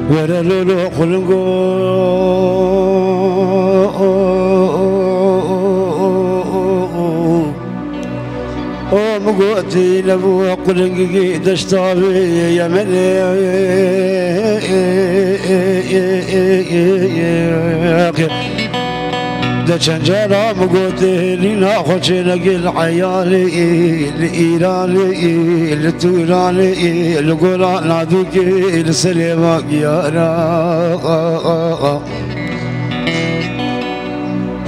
ولا لولو قلنقو مقوتي لبو قلنقي دشتابي يا مني دشان جرا مقوتي لنا خوشنق العيالي الإيراني التوراني القرآن نادوكي السليمة يارا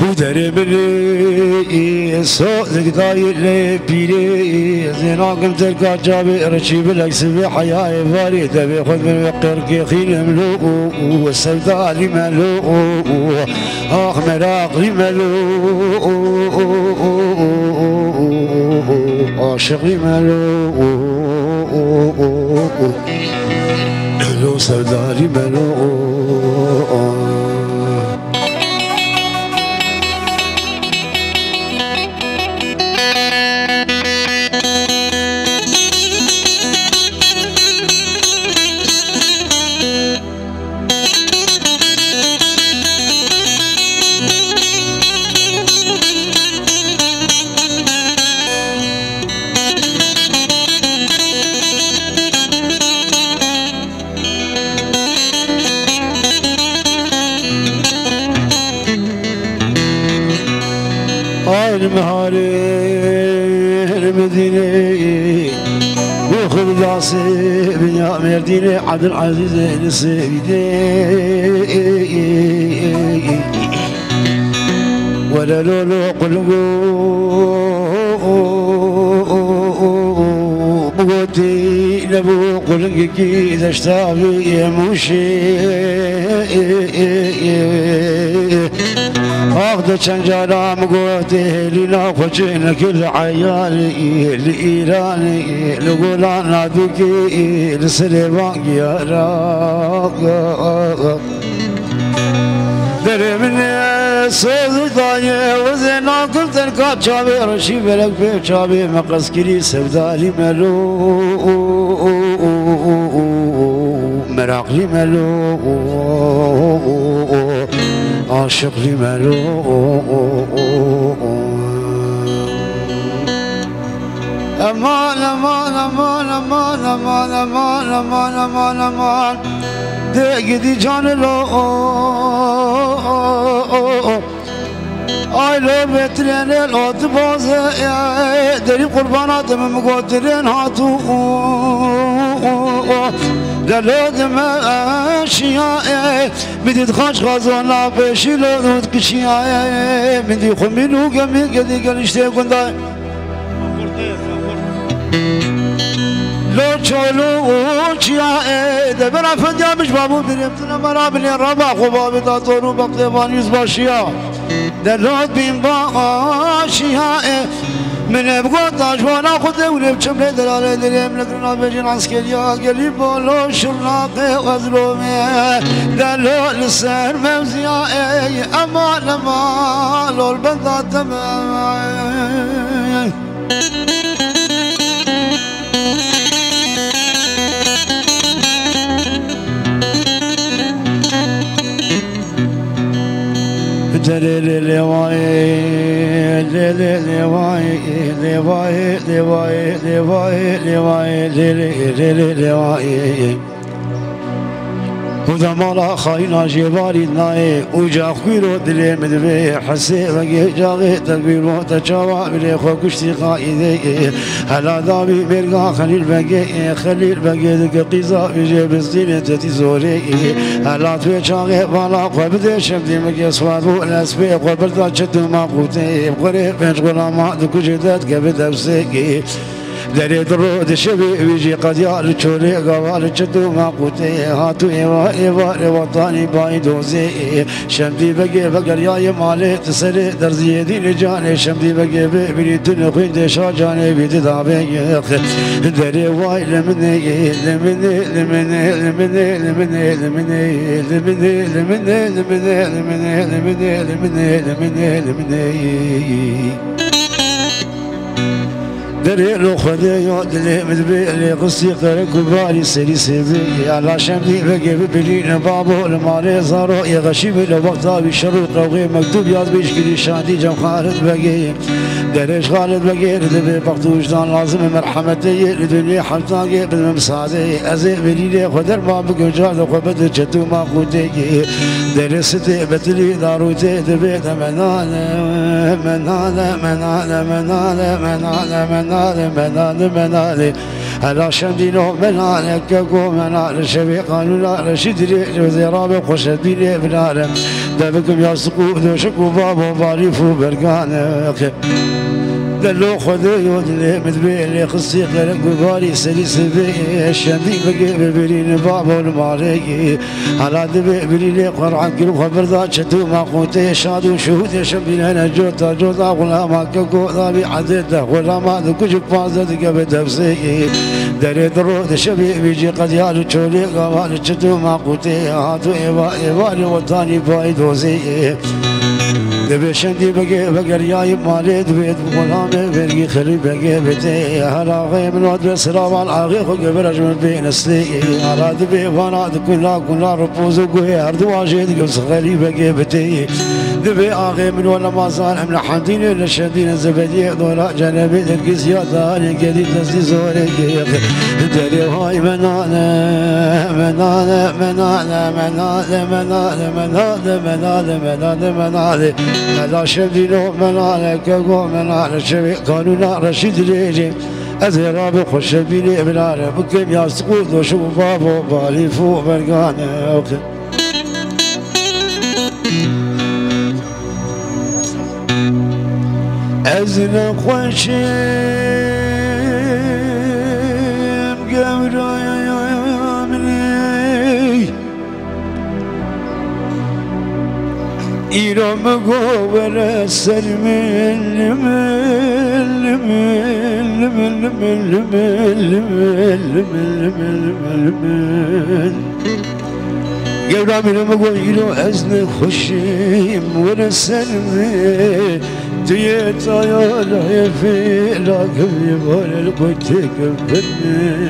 هودري بلي صوتك داير بيري زيناكم تلقى جابي رشيب لك سبي حياة فاري تبي خذ من وقرك خيل ملوء والسوداء ملوء آخ مراق ملوء عاشق ملوء لو سوداء ملوء المهاري المدينة وخذ راسي بنيا مرديني عبد العزيز السيدي ولا لولو قلقو بقوتي لبو قلقكي إذا اشتابي يموشي أخذ شنجرة مقوتي لنا خوشينا كل عيالي الإيراني لقولان نادوكي لسليمان يارا دري مني صوت ضايع وزينا قلت الكاب شابي رشيب لك بيب شابي مقص كري سودالي ملو مراقلي ملو عاشق لي ملو امان امان امان امان امان امان امان امان امان دي جان لو آی لو بترین الات بازه دری قربانات مقدرین هاتو دلود ماشیه میدید خاش غازانا بشی لود کشیه میدی خمینو گمی گدی گلشته گندای لو چلو چیه دبر افندیا مش بابو بریم تنا مرا بلی ربا خوبا بدا تورو بقدوان یوز باشیا دلود بین باشیا من بقول تاجوانا خده ولي بشمل دلالة دريم لكنا بيجي عسكريا قلي بولو شرناقي غزلومي دلو لسر موزيا امان امان لول بندا تمام دليل لواي دليل لواي لواي لواي لواي لواي دليل لواي وذا مالا خاينا جباري ناي وجا خيرو دلي مدبي حسي بقي جاغي تقبيرو تجاوى بلي خو كشتي قايدي هلا دامي برقا خليل بقي دق قيزا بيجي بزدين تتي زوري هلا توي جاغي بالا خو بدي شمدي مقي صوادو الاسبي خو بردا شدو ما قوتي بقري بنش غلاما دكو جدات قبل دوسيكي دري درو دشبي ويجي قديار تشوري قوال تشدو ما قوتي هاتو ايوا وطني بايدوزي شمدي بقي بقر يا مالي تسري درزي دي جاني شمدي بقي بريتن خوين شاجاني بيد دابي دري واي لمني لمني لمني لمني لمني لمني لمني لمني لمني لمني لمني لمني لمني دري لو خدي يودلي مدبي قصي قرق وبالي سري سيبي على شمدي بقي ببلين بابو المالي زارو يغشي بالوقتا بشروط روغي مكتوب ياز بيشكلي شادي جم خالد بقي دريش خالد بقي ردبي بقتو وجدان لازم مرحمتي الدنيا حمتاقي بالمساعدي ازي بليلي خدر ما بقو جاد وقبت جتو ما قوتي درستي بتلي داروتي دبيت مناله مناله مناله مناله مناله منالي على شمدينو منالي كاكو منالي شبي قالوا لا رشدري جوزي رابي خوشديني بنالي دابكم يا سقوط وشكو بابو باريفو برقانك دلو خذو يودلي مدبيلي قصي قلق وباري سلي سبي الشمدي بقي ببرين بابو المالي على دبي بليلي قرعان كل خبر ذا شتو ما قوتي شادو شهود شمبين انا جوتا جوتا غلاما كوكو ذابي عدده غلاما ذكوشك فازد قبل تفسي دري درود شبي بيجي قد يالو تشولي قوال شتو ما قوتي هاتو ايوالي وطاني بايد وزي دبي شندي بقى ريايب مالي دبيت بغلامي برقي خلي بقى بتي هلا غيب الواد بسلام على العغيق وقبل من بين السلي على دبي وانا كلها ربوز وقوي هرد واجد قبل صغيري بقى بتي دبي اغي من ولا ما صار من حمدين ولا شدين الزبدي دولا جنبي القيس يا داري قديم تسدي زوري دري هاي مناله مناله مناله مناله مناله مناله مناله مناله مناله هلا شدينو مناله كاكو مناله شبي قالوا لا رشيد ليلي أزراب خوش بيلي مناله بكم يا سقوط وشوف بابو بالي فوق برقانه أزنا خوشم قبرايا مني إيرام قوبر السلمين قبرا من مقويلو أزنا خوشم ورسلمين ديت يا لا في لكن يبغى القتك بني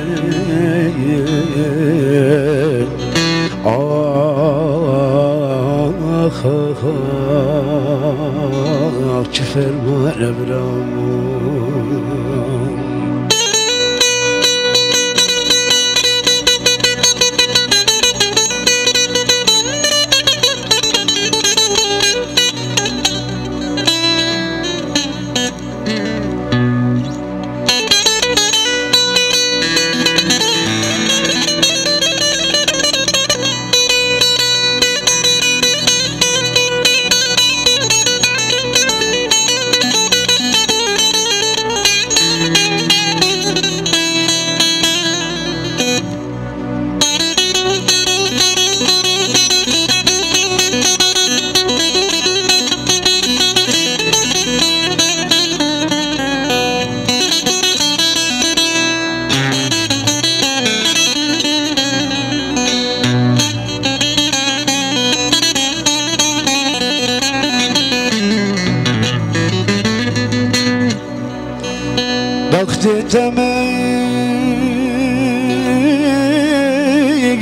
آخ شفر ما نبرم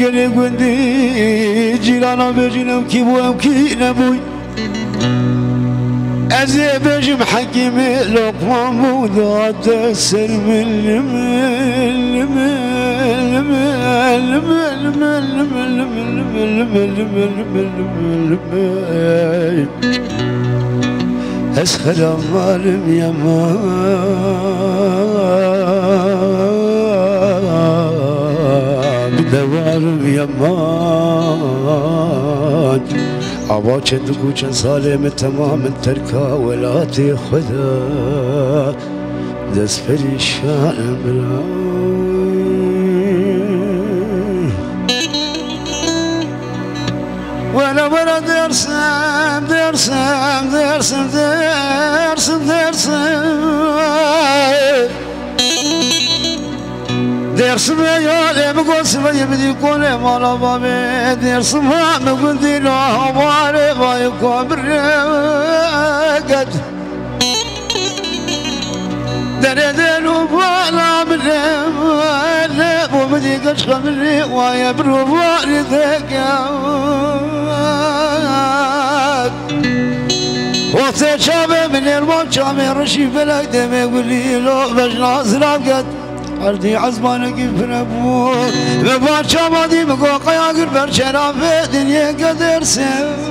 يقلي قندي جيلانا بجنم كيبو كي نبوي أزي بجم حكيمي لقمة موضات السلم أسخر الظالم يما بدوارم يمان عبا چندگو چند سالم تمام ترکا ولاتی خدا دست پریشانم برا ولا برا درسم درسم درسم درسم درسم يا لي بقول سبي بدي يكون مالا بابي درسم ما بقول دينا هواري ما يكون برقد دردن وبالا مني ومدي قشخ مني ويا بروباري ذكاء وقت شابه من الموت شامي رشي بلك دمي قولي لو بجنا زراب قد أرضي عزمانك فربوك ببار شامادي مقو قياقر برشنا في دنيا قدر سيب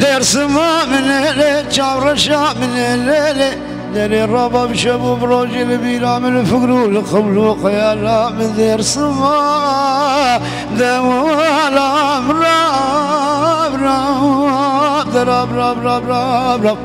در سما من الليل شاور الشام من الليل داري الربا بشبو بروجل بيلا من فقرو لخبلوق يا لا من دير سما دوالا براب راب راب راب راب راب راب